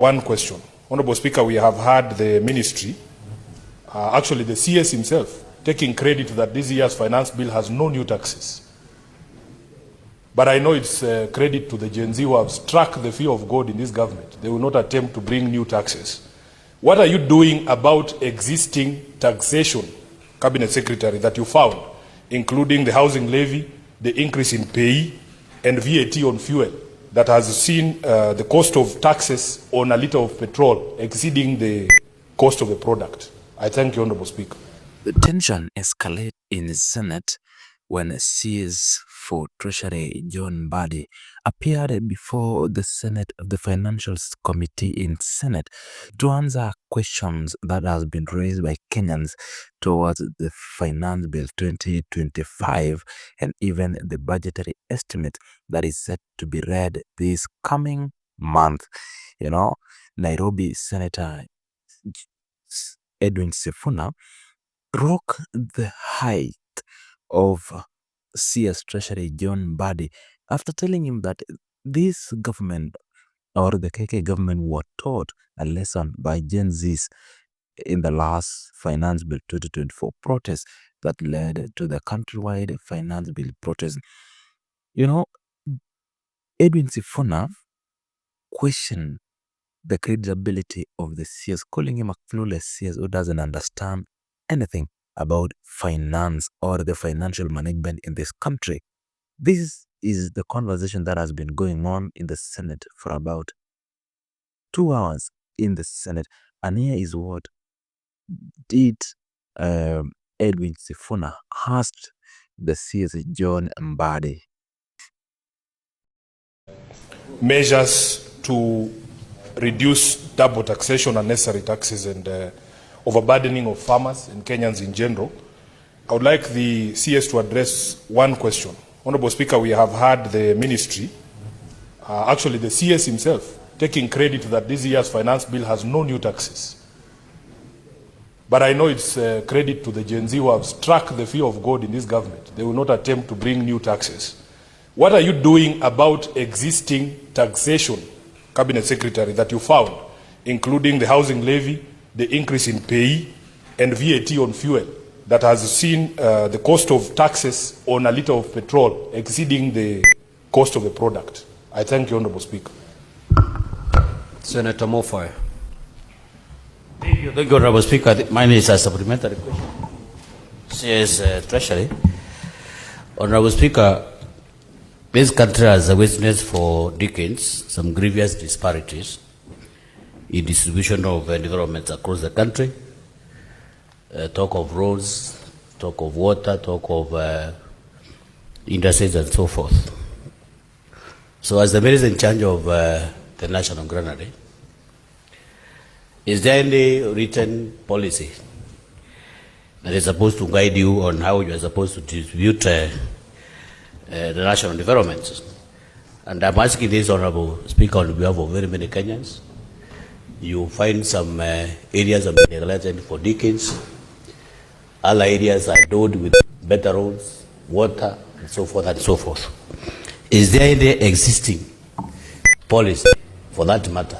One question. Honorable Speaker, we have heard the ministry, actually the CS himself, taking credit that this year's finance bill has no new taxes. But I know it's credit to the Gen Z who have struck the fear of God in this government. They will not attempt to bring new taxes. What are you doing about existing taxation, Cabinet Secretary, that you found, including the housing levy, the increase in pay, and VAT on fuel, that has seen the cost of taxes on a litre of petrol exceeding the cost of the product? I thank you, Honorable Speaker. The tension escalated in the Senate when CS for Treasury John Mbadi appeared before the Senate of the Financial Committee in Senate to answer questions that has been raised by Kenyans towards the Finance Bill 2025 and even the budgetary estimate that is set to be read this coming month. You know, Nairobi Senator Edwin Sifuna broke the height of CS Treasury John Mbadi after telling him that this government or the KK government were taught a lesson by Gen Zs in the last Finance Bill 2024 protest that led to the countrywide Finance Bill protest. You know, Edwin Sifuna questioned the credibility of the CS, calling him a clueless CS who doesn't understand anything about finance or the financial management in this country. This is the conversation that has been going on in the Senate for about 2 hours in the Senate. And here is what did Edwin Sifuna asked the CS John Mbadi. Measures to reduce double taxation, unnecessary taxes, and overburdening of farmers and Kenyans in general. I would like the CS to address one question. Honorable Speaker, we have heard the ministry, actually the CS himself, taking credit that this year's finance bill has no new taxes. But I know it's credit to the Gen Z who have struck the fear of God in this government. They will not attempt to bring new taxes. What are you doing about existing taxation, Cabinet Secretary, that you found, including the housing levy, the increase in pay, and VAT on fuel, that has seen the cost of taxes on a litre of petrol exceeding the cost of the product? I thank you, Honorable Speaker. Senator Mofai. Thank you, Honorable Speaker. Mine is a supplementary question. CS Treasury. Honorable Speaker, this country has witnessed for decades some grievous disparities in distribution of environments across the country. Talk of roads, talk of water, talk of industries and so forth. So as the minister in charge of the National Granary, is there any written policy that is supposed to guide you on how you are supposed to distribute the national developments? And I'm asking this, Honorable Speaker, on behalf of very many Kenyans. You find some areas have been neglected for decades. Other areas are endowed with better roads, water, and so forth and so forth. Is there any existing policy, for that matter,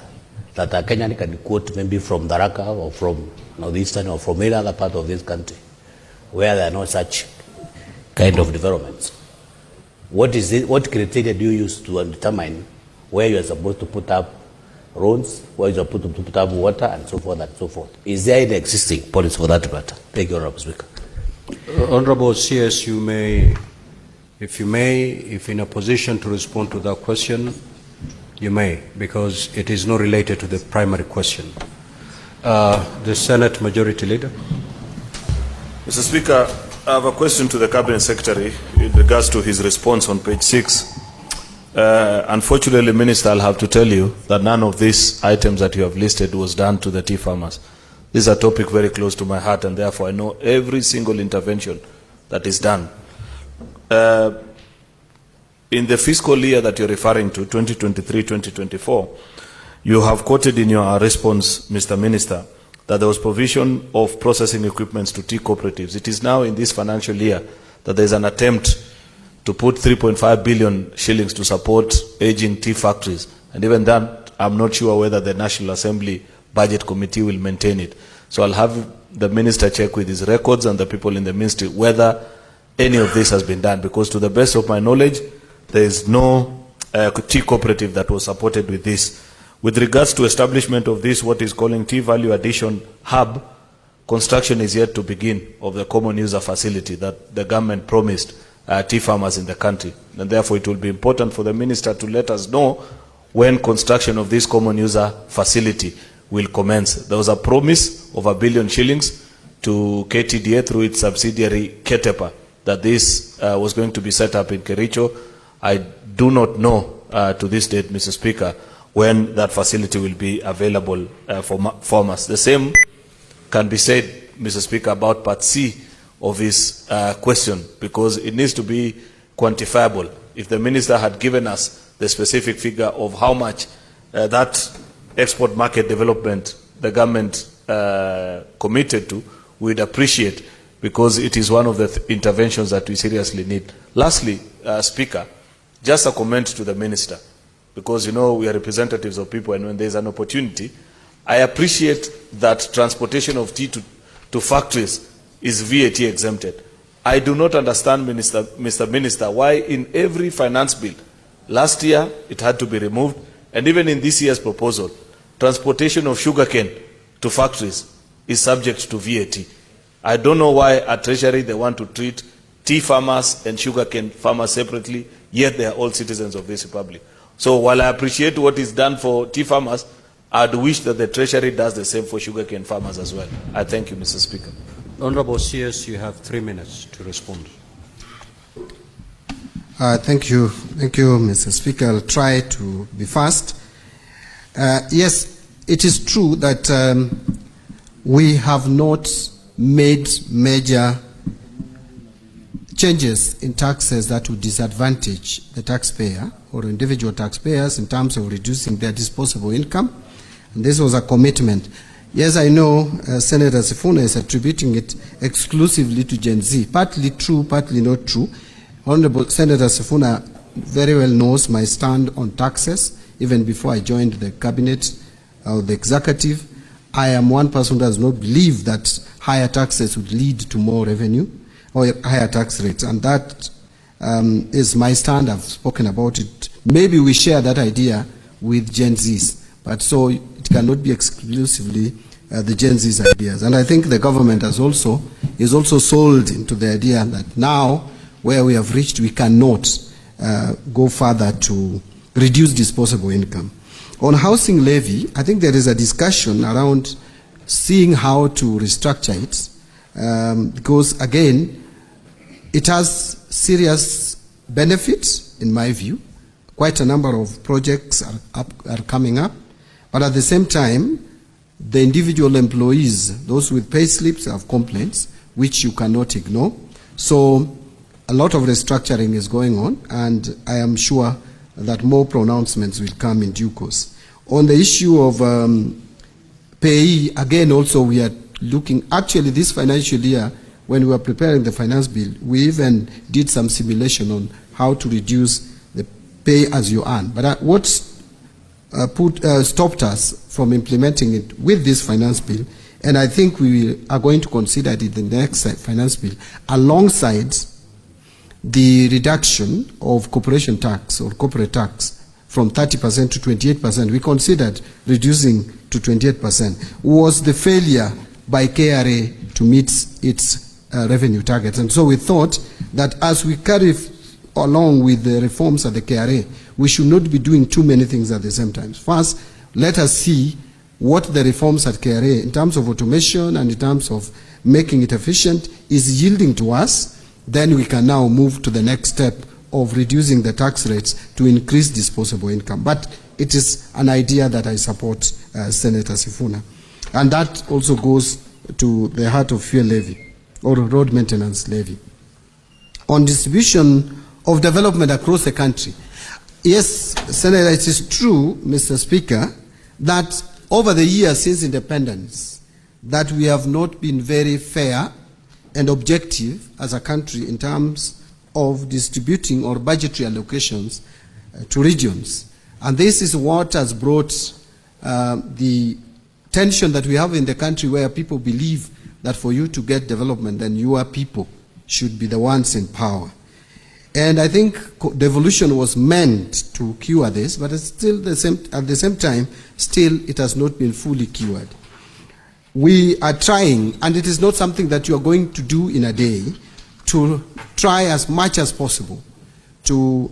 that a Kenyan can quote maybe from Tharaka or from Northeastern or from any other part of this country where there are no such kind of developments? What is it? What criteria do you use to determine where you are supposed to put up roads, where you are supposed to put up water, and so forth and so forth? Is there any existing policy for that matter? Thank you, Honorable Speaker. Honorable CS, you may, if in a position to respond to that question, you may, because it is not related to the primary question. The Senate Majority Leader. Mr. Speaker, I have a question to the Cabinet Secretary in regards to his response on page 6. Unfortunately, Minister, I'll have to tell you that none of these items that you have listed was done to the tea farmers. This is a topic very close to my heart, and therefore I know every single intervention that is done. In the fiscal year that you're referring to, 2023-2024, you have quoted in your response, Mr. Minister, that there was provision of processing equipments to tea cooperatives. It is now in this financial year that there is an attempt to put 3.5 billion shillings to support aging tea factories. And even that I'm not sure whether the National Assembly Budget Committee will maintain it. So I'll have the minister check with his records and the people in the ministry whether any of this has been done, because to the best of my knowledge, there is no tea cooperative that was supported with this. With regards to establishment of this, what is calling tea value addition hub, construction is yet to begin of the common user facility that the government promised tea farmers in the country. And therefore it will be important for the minister to let us know when construction of this common user facility will commence. There was a promise of 1 billion shillings to KTDA through its subsidiary Ketepa that this was going to be set up in Kericho. I do not know to this date, Mr. Speaker, when that facility will be available for farmers. The same can be said, Mr. Speaker, about Part C of this question, because it needs to be quantifiable. If the minister had given us the specific figure of how much that export market development the government committed to, we'd appreciate, because it is one of the interventions that we seriously need. Lastly, Speaker, just a comment to the minister, because, you know, we are representatives of people, and when there's an opportunity, I appreciate that transportation of tea to factories is VAT exempted. I do not understand, Mr. Minister, why in every finance bill, last year it had to be removed, and even in this year's proposal, transportation of sugarcane to factories is subject to VAT. I don't know why at Treasury they want to treat tea farmers and sugarcane farmers separately, yet they are all citizens of this republic. So while I appreciate what is done for tea farmers, I'd wish that the Treasury does the same for sugarcane farmers as well. I thank you, Mr. Speaker. Honorable CS, you have 3 minutes to respond. Thank you, Mr. Speaker. I'll try to be fast. Yes, it is true that we have not made major changes in taxes that would disadvantage the taxpayer or individual taxpayers in terms of reducing their disposable income. And this was a commitment. Yes, I know Senator Sifuna is attributing it exclusively to Gen Z. Partly true, partly not true. Honorable Senator Sifuna very well knows my stand on taxes. Even before I joined the cabinet or the executive, I am one person who does not believe that higher taxes would lead to more revenue or higher tax rates. And that is my stand. I've spoken about it. Maybe we share that idea with Gen Zs, but so it cannot be exclusively the Gen Z's ideas. And I think the government is also sold into the idea that now, where we have reached, we cannot go further to reduce disposable income. On housing levy, I think there is a discussion around seeing how to restructure it, because again, it has serious benefits, in my view. Quite a number of projects are coming up, but at the same time, the individual employees, those with pay slips, have complaints, which you cannot ignore. So a lot of restructuring is going on, and I am sure that more pronouncements will come in due course. On the issue of pay, again, also we are looking, actually this financial year, when we were preparing the finance bill, we even did some simulation on how to reduce the pay as you earn. But what stopped us from implementing it with this finance bill, and I think we are going to consider it in the next finance bill, alongside the reduction of corporation tax or corporate tax from 30% to 28%, we considered reducing to 28%, was the failure by KRA to meet its revenue targets. And so we thought that as we carry along with the reforms at the KRA, we should not be doing too many things at the same time. First, let us see what the reforms at KRA in terms of automation and in terms of making it efficient is yielding to us. Then we can now move to the next step of reducing the tax rates to increase disposable income. But it is an idea that I support, Senator Sifuna. And that also goes to the heart of fuel levy or road maintenance levy. On distribution of development across the country, yes, Senator, it is true, Mr. Speaker, that over the years since independence, that we have not been very fair and objective as a country in terms of distributing or budgetary allocations to regions. And this is what has brought the tension that we have in the country, where people believe that for you to get development, then your people should be the ones in power. And I think devolution was meant to cure this, but it's still at the same time, still it has not been fully cured. We are trying, and it is not something that you are going to do in a day, to try as much as possible to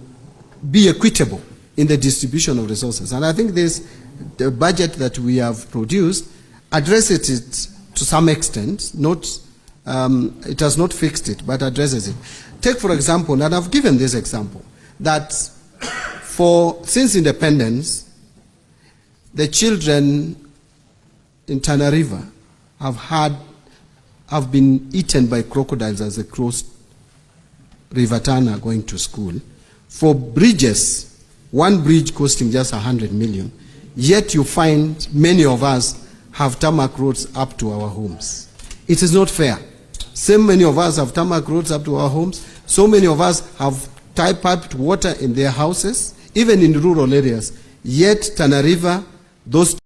be equitable in the distribution of resources. And I think the budget that we have produced addresses it to some extent, it has not fixed it, but addresses it. Take, for example, and I've given this example, that since independence, the children in Tana River have been eaten by crocodiles as they crossed River Tana going to school. For bridges, one bridge costing just 100 million, yet you find many of us have tarmac roads up to our homes. It is not fair. So many of us have tarmac roads up to our homes. So many of us have tie-piped water in their houses, even in rural areas. Yet Tana River, those